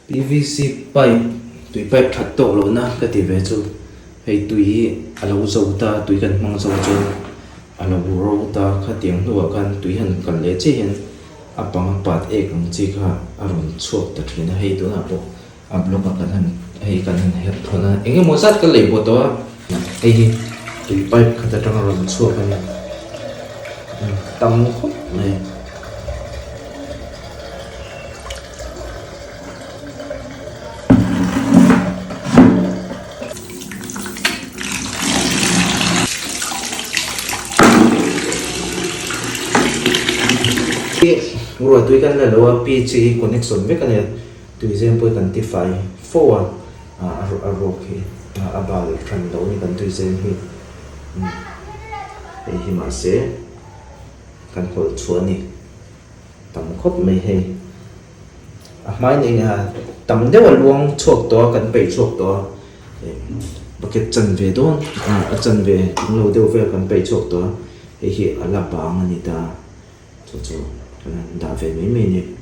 PVC pipe tui pipe that to lo na ka ti ve chu hei tui alo zo ta tui kan mang zo chu alo ro ta kha tiang nuwa kan tui han kan le che hen apang pat ek ang chi kha aron chuak ta thina hei tu na po ablo ka kan han hei kan han het thona enge mo sat ka le bo to hei hi tui pipe kha ta tang ron chuak kan tam khop ne rồi tôi cần là lo PG connection với cái này tôi xem tôi cầntify forward rocky abal trend đó như cần tôi xem thì mà sẽ cần hỗ trợ này tầm khóc mấy hay mai này tầm nếu mà luôn chuột đó cần bảy chuột đó và cái chân về đó chân về cũng lâu đều về cần bảy chuột đó thì là bảng này ta cho đã về mấy mình